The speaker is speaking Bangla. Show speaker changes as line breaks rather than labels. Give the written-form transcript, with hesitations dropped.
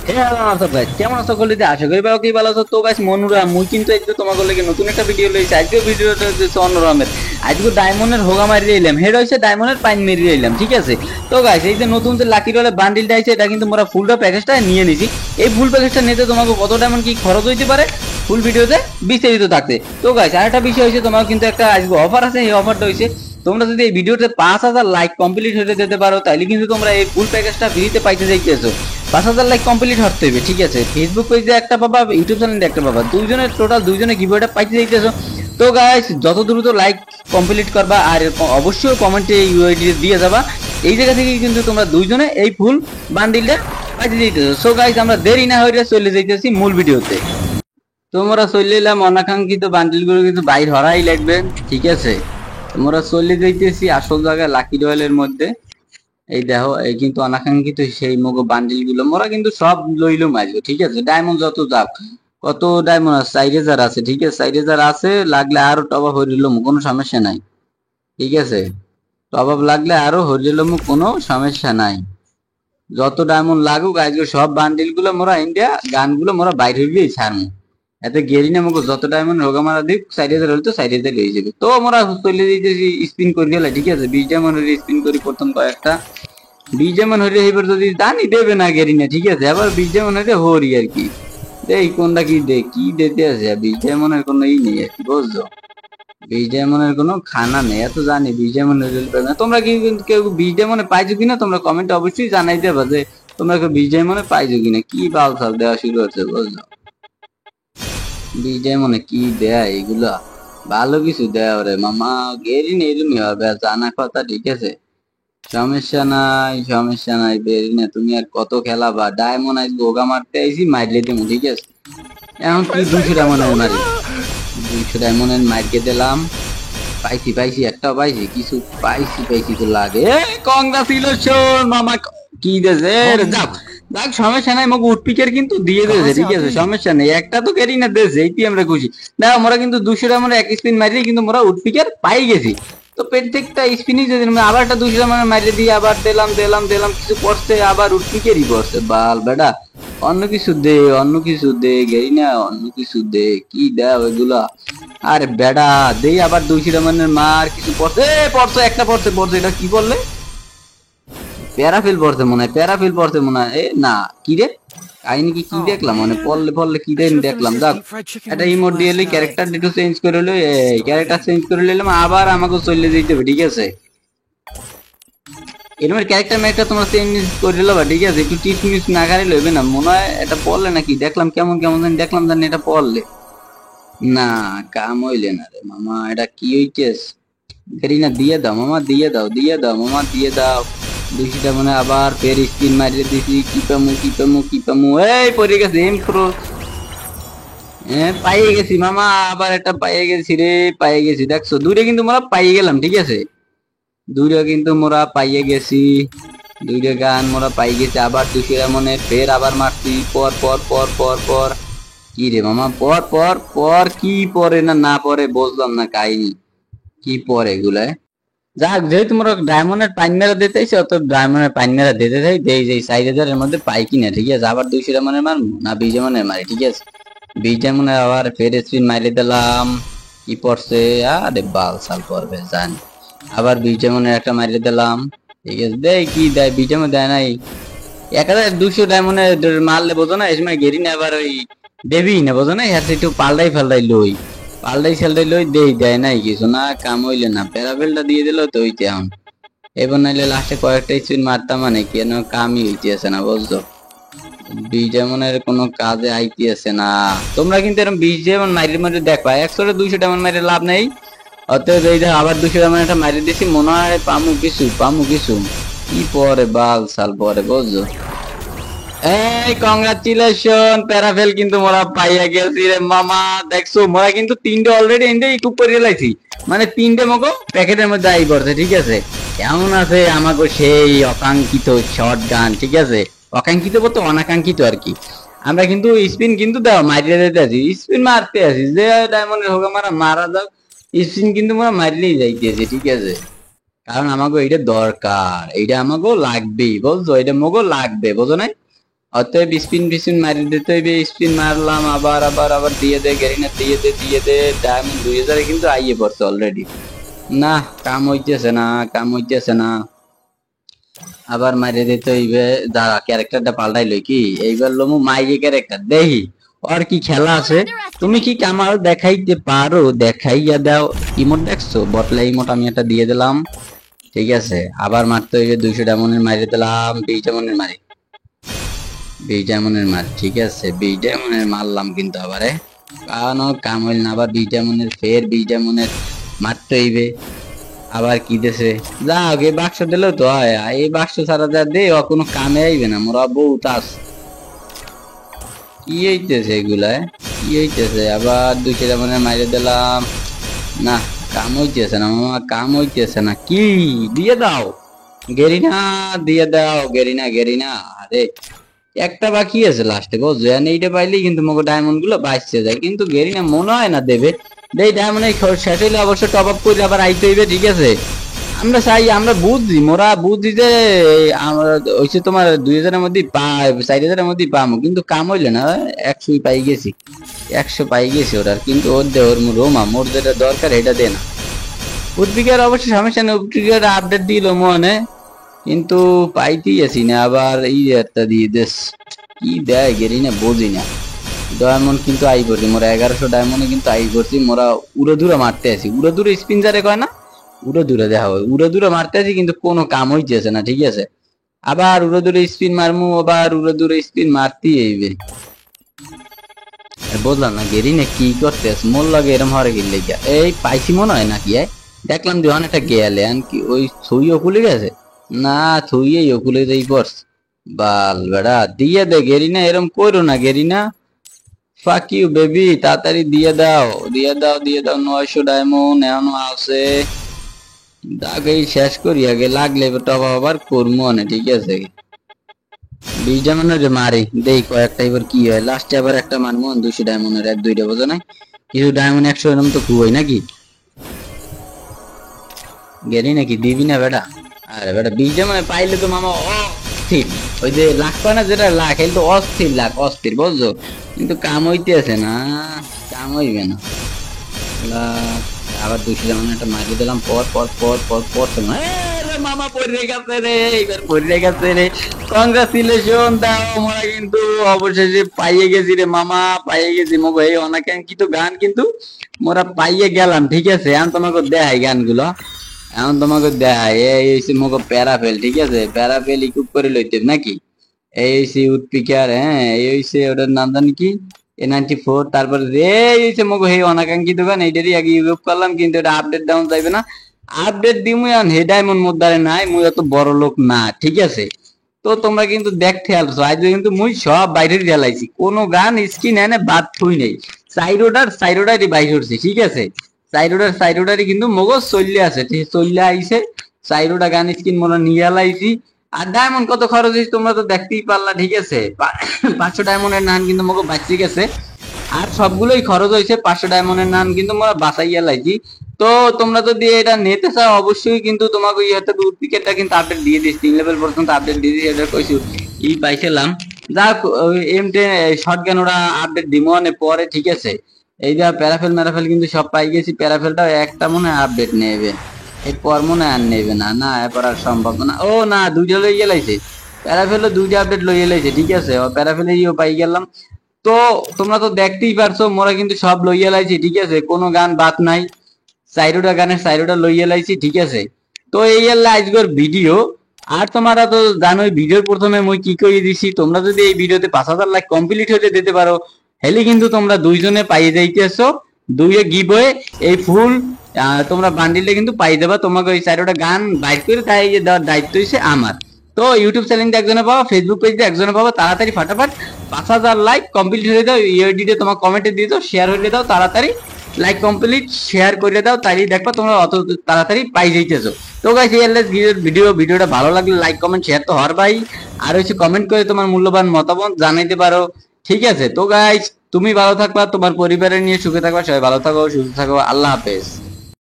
কেমন আছো কলিতে আশা করি ভালো কি ভালো আছো তো গাইস মনুরা মুই কিন্তু একটু তোমাকে লাগে নতুন একটা ভিডিও লইছি আজকে ভিডিওটা হচ্ছে অন্যরকমের আজকে ডায়মন্ডের হোগা মারি এলাম হেড হইছে ডায়মন্ডের পাইন মেরি এলাম ঠিক আছে তো গাইস এই যে নতুন যে লাকি ডলে বান্ডিলটা আছে এটা কিন্তু মোরা ফুলটা প্যাকেজটা নিয়ে নিছি এই ফুল প্যাকেজটা নিতে তোমাকে কত ডায়মন্ড কি খরচ হইতে পারে ফুল ভিডিওতে বিস্তারিত থাকতে তো গাইস আরেকটা বিষয় হইছে তোমার কিন্তু একটা আজকে অফার আছে এই অফারটা হইছে তোমরা যদি এই ভিডিওতে 5000 লাইক কমপ্লিট হতে যেতে পারো তাহলে কিন্তু তোমরা এই ফুল প্যাকেজটা ফ্রিতে পাইতে যাইতেছো 5000 লাইক কমপ্লিট হতে হবে ঠিক আছে ফেসবুক পেজে একটা পাবা ইউটিউব চ্যানেলে একটা পাবা দুইজনের টোটাল দুইজনে গিভঅ্যাওয়েটা পাইতে যাইতেছো তো গাইস যত দ্রুত লাইক কমপ্লিট করবা আর অবশ্যই কমেন্টে ইউআইডি দিয়ে যাবা এই জায়গা থেকে কিন্তু তোমরা দুইজনে এই ফুল বান্ডিলটা পাইতে যাইতেছো সো গাইস আমরা দেরি না হইরে চলে যাইতেছি মূল ভিডিওতে তোমরা চলে এলাম অনাকাঙ্ক্ষিত বান্ডিলগুলো কিন্তু বাইর হরাই লাগবে ঠিক আছে তোমরা চলে যাইতেছি আসল জায়গায় লাকি রয়্যালের মধ্যে এই দেখো এই কিন্তু অনাকাঙ্ক্ষিত সেই মগো বান্ডিল গুলো মোরা কিন্তু সব লইলো মারবো ঠিক আছে ডায়মন্ড যত যাক কত ডায়মন্ড আছে 4000 আছে ঠিক আছে 4000 আছে লাগলে আরো টপ আপ হইল কোনো সমস্যা নাই ঠিক আছে টপ আপ লাগলে আরো হইল কোনো সমস্যা নাই যত ডায়মন্ড লাগুক আজকে সব বান্ডিল গুলো মোরা ইন্ডিয়া গানগুলো মোরা বাইরে হইলেই ছাড়মু এতে গেরি না মগো যত ডায়মন্ড হোগা মারা দিক 4000 হলে তো 4000 হয়ে যাবে তো মোরা চলে দিতেছি স্পিন করে গেলে ঠিক আছে 20 ডায়মন্ড স্পিন করি প্রথম কয়েকটা 20 যেমন হইলে এবার যদি দানি দেবে না গেরি না ঠিক আছে আবার 20 যেমন হইলে হরি আর কি এই কোনটা কি দে কি দিতে আছে 20 যেমনের কোনো ই নেই আর কি বুঝছো 20 যেমনের কোনো খানা নেই এত জানি 20 যেমন হইলে না তোমরা কি কেউ 20 যেমনে পাইছো কিনা তোমরা কমেন্টে অবশ্যই জানাই দেবা যে তোমরা কেউ 20 যেমনে পাইছো কিনা কি বাল সাল দেওয়া শুরু হচ্ছে বুঝছো 20 যেমনে কি দেয় এগুলা ভালো কিছু দেয় রে মামা গেরি নেই এরকমই হবে জানা কথা ঠিক আছে সমস্যা নাই বেরি না তুমি আর কত খেলাবা ডায়মন্ড আইস গোগা মারতে আইছি মাইরলে তুমি ঠিক আছে এখন কি 200 ডায়মন্ডের মারি 200 ডায়মন্ডের মাইরকে দিলাম পাইছি একটা পাইছি কিছু পাইছি তো লাগে কংগ্রাচুলেশন মামা কি দেছে যাক যাক সমস্যা নাই মোক উঠপিকের কিন্তু দিয়ে দিয়েছে ঠিক আছে সমস্যা নেই একটা তো ক্যারি না দিয়েছে এইটি আমরা খুশি না আমরা কিন্তু 200 ডায়মন্ড এক স্পিন মারি কিন্তু আমরা উঠপিকের পাই গেছি তো প্রত্যেকটা স্পিনই যদি আবার একটা 200 মারিয়ে দিয়ে আবার দিলাম কিছু পড়ছে আবার উঠপিকেরই পড়ছে বাল বেটা অন্য কিছু দে গেই না অন্য কিছু দে কি দেয় ওইগুলা আরে বেডা দেই আবার 200 মার কিছু পড়ছে একটা পড়ছে এটা কি বললে প্যারাফিল পড়ছে মনে হয় এ না কি রে কাহিনী কি দেখলাম মানে পড়লে কি দেখলাম যাক এটা ইমোট দিয়ে ক্যারেক্টার একটু চেঞ্জ করে লই এই ক্যারেক্টার চেঞ্জ করে নিলাম আবার আমাকে চলে যেতে হবে ঠিক আছে এরমের ক্যারেক্টার ম্যারেক্টার তোমরা চেঞ্জ করে দিলাম ঠিক আছে একটু টিপস মিস না গাড়ি লইবে না মনে হয় এটা পড়লে নাকি দেখলাম কেমন জানি এটা পড়লে না কাম হইলে না রে মামা এটা কি হইতেস গেরিনা দিয়ে দাও মামা দিয়ে দাও মামা দিয়ে দাও 200টা মানে আবার ফের স্পিন মারিয়ে দিছি কি পামু এই পড়ে গেছে এম প্রো পাইয়ে গেছি মামা আবার একটা পাইয়ে গেছি রে পাইয়ে গেছি দেখছো দূরে কিন্তু মোরা পাইয়ে গেলাম ঠিক আছে দূরে কিন্তু মোরা পাইয়ে গেছি দুইটা গান মোরা পাই গেছি আবার 200 মনে ফের আবার মারছি পর কি রে মামা পর কি পরে না পরে বুঝলাম না কাহিনী কি পরে এগুলা যাক যেহেতু তোমরা ডায়মন্ডের পাইন মেরা দিতেইছো তো ডায়মন্ডের পাইন মেরা দিতে থাই দেই যে 4000 এর মধ্যে পাই কিনা ঠিক আছে আবার 200 মনে মার না 20 মনে মারি ঠিক আছে 20 মনে আবার ফের স্পিন মারি দিলাম কি পড়ছে আরে বাল সাল পড়বে জান আবার 20 মনে একটা মারি দিলাম ঠিক আছে দেই কি দেয় 20 মনে দেয় নাই 1200 ডায়মন্ডের মারলে বোঝো না এই সময় গেরি না আবার ওই দেবি না বোঝো না এর একটু পাল্টাই লই দেই দেয় নাই কিছু না কাম হইলে না প্যারাভেলটা দিয়ে দিল তো হইতে এখন এবার নাইলে লাস্টে কয়েকটা স্পিন মারতাম মানে কেন কামই হইতেছে না বুঝছো 20 ডায়মন্ডের কোনো কাজে আইতেছে না তোমরা কিন্তু এরকম 20 ডায়মন্ড মারি দেখবা 100 200 ডায়মন্ড মারি লাভ নেই অতএব এই আবার 200 ডায়মন্ড একটা মারি দিছি মনে হয় পামু কিছু কি পরে বাল সাল পরে বুঝছো এই কংগ্রাচুলেশন প্যারাফেল কিন্তু মোরা পাইয়া গেছি রে মামা দেখছো মোরা কিন্তু 3টে অলরেডি এন্ডে ইকুপ করে লাইছি মানে 3টে মগো প্যাকেটের মধ্যে আই পড়ছে ঠিক আছে কেমন আছে আমাগো সেই অকাঙ্ক্ষিত শর্ট গান ঠিক আছে অকাঙ্ক্ষিত বলতে অনাকাঙ্ক্ষিত আর কি আমরা কিন্তু স্পিন কিন্তু দাও মারিয়ে দিতে আছি স্পিন মারতে আছি যে ডায়মন্ডের হোক মারা যাও স্পিন কিন্তু মোরা মারলেই যাইতেছি ঠিক আছে কারণ আমাগো এইটা দরকার এইটা আমাগো লাগবেই বুঝছো এটা মগো লাগবে বুঝো নাই অতএব স্পিন ফিস্পিন মারি দিতে হইবে, স্পিন মারলাম, আবার আবার আবার দিয়ে দে গেরিনা, দিয়ে দে ডায়মন্ড 2000 কিন্তু আইয়ে পড়ছে অলরেডি। না কাম হইতেছে না, কাম হইতেছে না, আবার মারিয়ে দিতে হইবে। দাঁড়া ক্যারেক্টারটা পাল্টাই লই কি এইবার লমু মাইয়ে ক্যারেক্টার দেখি আর কি খেলা আছে। তুমি কি আমার দেখাইতে পারো? দেখাইয়া দাও। ইমোট দেখছো? বটলা ইমোট আমি একটা দিয়ে দিলাম, ঠিক আছে। আবার মারতে হইবে 200 ডায়মন্ডের মারিয়ে দিলাম, 20 ডায়মন্ডের মারি, 20 ডায়মন্ডের মারি, ঠিক আছে 20 ডায়মন্ডের মারলাম কিন্তু আবারে কারণ কাম হইল না। আবার 20 ডায়মন্ডের ফের 20 ডায়মন্ডের মারতে হইবে। আবার কি দেশে যা আগে বাক্স দিলেও তো হয়, এই বাক্স ছাড়া যা দে ও কোনো কামে আইবে না। মোরা বহুত আস কি হইতেছে এগুলা, কি হইতেছে? আবার 200 ডায়মন্ডের মাইরে দিলাম, না কাম হইতেছে না মামা, কাম হইতেছে না। কি দিয়ে দাও গেরিনা, দিয়ে দাও গেরিনা, গেরিনা। আরে একটা বাকি আছে লাস্টে বুঝছো, এইটা পাইলেই কিন্তু মগো ডায়মন্ড গুলো বাঁচতে যায়, কিন্তু গেরিনা মনে হয় না দেবে। এই ডায়মন্ড শেষ হইলে অবশ্য টপ আপ করে আবার আইতে হইবে, ঠিক আছে। আমরা চাই, আমরা বুঝছি, মোরা বুঝছি যে আমরা হইছে তোমার 2000-এর মধ্যে 4000-এর মধ্যে পামো, কিন্তু কাম হইলে না। 100 পাই গেছি, 100 পাই গেছি ওটার, কিন্তু ওর দে ওর রোমা মোর যেটা দরকার এটা দে না। উদ্ভিকের অবশ্য সমস্যা নেই, উদ্ভিকের আপডেট দিল মনে, কিন্তু পাইতেই আছি না। আবার এই একটা দিয়ে দেশ কি দেয় গেরি না বুঝি না। ডায়মন্ড কিন্তু আই করছি মোরা, 1100 ডায়মন্ডে কিন্তু আই করছি মোরা। উড়ো দূরে মারতে আছি, উড়ো দূরে স্পিন যারে কয় না, উড়ো দূরে দেখা হয়, উড়ো দূরে মারতে আছি কিন্তু কোনো কাম হইতেছে না, ঠিক আছে। আবার উড়ো দূরে স্পিন মারমু, আবার উড়ো দূরে স্পিন মারতেই হইবে। বুঝলাম না গেরি না কি করতে আছে, মোর লাগে এরম হরে গেলে এই পাইছি মনে হয় নাকি। দেখলাম যে অনেকটা গেলে কি ওই ছুঁইও খুলে গেছে না, ছুঁইয়েই খুলে দেই পড়স। বাল বেড়া দিয়ে দে গেরিনা, এরম করো না গেরিনা, ফাক ইউ বেবি, তাড়াতাড়ি দিয়ে দাও, দিয়ে দাও, দিয়ে দাও। 900 ডায়মন্ড এখনো আছে, আগেই শেষ করি আগে, লাগলে টপ আবার করবো না, ঠিক আছে। 20 ডায়মন্ডের মারি দেই কয়েকটা, এবার কি হয় লাস্টে আবার একটা মারবো 200 ডায়মন্ডের, 1-2টা বোঝো না, কিছু ডায়মন্ড 100 এরম তো খুবই নাকি গেলি নাকি দিবি না বেটা। আরে বেটা 20 ডায়মন্ড পাইলে তো মামা অস্থির, ওই যে লাখ পায় না যেটা লাখ, এই তো অস্থির লাখ, অস্থির বুঝছো, কিন্তু কাম হইতে আছে না, কাম হইবে না। আবার 200 ডায়মন্ড একটা মারি দিলাম, পর পর পর পর পর মামা পড়ে গেছে রে, এইবার পড়ে গেছে রে। কংগ্রাচুলেশন দাও, আমরা কিন্তু অবশেষে পাইয়ে গেছি রে মামা, পাইয়ে গেছি মগো এই অনাকাঙ্ক্ষিত গান কিন্তু মোরা পাইয়ে গেলাম, ঠিক আছে। এখন তোমাকে দেখাই গানগুলো, এখন তোমাকে দেখাই। এই হইছে মগো প্যারাফেল, ঠিক আছে, প্যারাফেল ইকুইপ করে লইতে নাকি। এই হইছে উডপিকার, হ্যাঁ এই হইছে ওটার নাম জানি কি, A94। তারপরে রে হইছে মগো এই অনাকাঙ্ক্ষিত গান, এইটারই আগে ইউজ করলাম, কিন্তু এটা আপডেট ডাউন যাইবে না। আপডেট দিমু এখন হে ডায়মন্ড মোদ্দারে নাই, মুই এত বড় লোক না, ঠিক আছে। তো তোমরা কিন্তু দেখতে আসছো আজ কিন্তু মুই সব বাইরে ঢেলাইছি, কোনো গান স্কিন এনে বাদ থুই নেই, সাইরোডারই বাইর করছি, ঠিক আছে। সাইরোডারই কিন্তু মগজ চললে আছে, চললে আইছে সাইরোডা গান স্কিন মোরা নিয়ে আলাইছি। আর ডায়মন্ড কত খরচ হয়েছে তোমরা তো দেখতেই পারলা, ঠিক আছে। 500 ডায়মন্ডের নান কিন্তু মগজ বাঁচি গেছে, আর সবগুলোই খরচ হয়েছে 500 ডায়মন্ডের নান কিন্তু মোরা বাঁচাইয়া লাইছি। তো তোমরা যদি এটা নিতে চাও অবশ্যই কিন্তু তোমাকে ইয়েতে ডুপ্লিকেটটা কিন্তু আপডেট দিয়ে দিস, 3 লেভেল পর্যন্ত আপডেট দিয়ে দিস, এটা কইছি ই পাইছিলাম। যাক M10 শটগান ওরা আপডেট দিমো মানে পরে, ঠিক আছে। এই যা প্যারাফেল ম্যারাফেল কিন্তু সব পাই গেছি, প্যারাফেলটাও একটা মনে হয় আপডেট নেবে, এরপর মনে হয় আর নেবে না, না এরপর আর সম্ভব না। ও না, দুইটা লই গেলাইছে প্যারাফেলও, 2টা আপডেট লই গেলাইছে, ঠিক আছে। প্যারাফেলেরও পাই গেলাম। তো তোমরা তো দেখতেই পারছো মোরা কিন্তু সব লইয়া লাইছি, ঠিক আছে, কোনো গান বাদ নাই, সাইরোটা গানের সাইরোটা লইয়া লাইছি, ঠিক আছে। তো এই হলো আজকের ভিডিও। আর তোমরা তো জানোই ভিডিওর প্রথমে মই কি কই দিছি, তোমরা যদি এই ভিডিওতে 5000 লাইক কমপ্লিট হতে দিতে পারো হেলে কিন্তু তোমরা দুইজনে পাইয়ে যাইতেছো, দুইয়ে গিভওয়ে এই ফুল তোমরা বান্ডিলটা কিন্তু পাই যাবা। তোমাকে ওই সাইরোটা গান বাইর করে তাই দেওয়ার দায়িত্ব হইছে আমার। তো ইউটিউব চ্যানেলটা একজনে পাবো, ফেসবুক পেজটা একজনে পাবো, তাড়াতাড়ি ফাটাফাট 5000 লাইক কমপ্লিট হয়ে দাও, ইউডিতে তোমার কমেন্টে দিয়ে দাও, শেয়ার হয়ে দাও তাড়াতাড়ি, লাইক কমপ্লিট শেয়ার করে দাও, তাই দেখবা তোমরা অত তাড়াতাড়ি পাই যাইতেছো। তো গাইস এই ভিডিওটা ভালো লাগলে লাইক কমেন্ট শেয়ার তো হর ভাই, আর হচ্ছে কমেন্ট করে তোমার মূল্যবান মতামত জানাইতে পারো, ঠিক আছে। তো গাইস তুমি ভালো থাকবা, তোমার পরিবারের নিয়ে সুখে থাকবা, সবাই ভালো থাকো সুস্থ থাকো, আল্লাহ হাফেজ।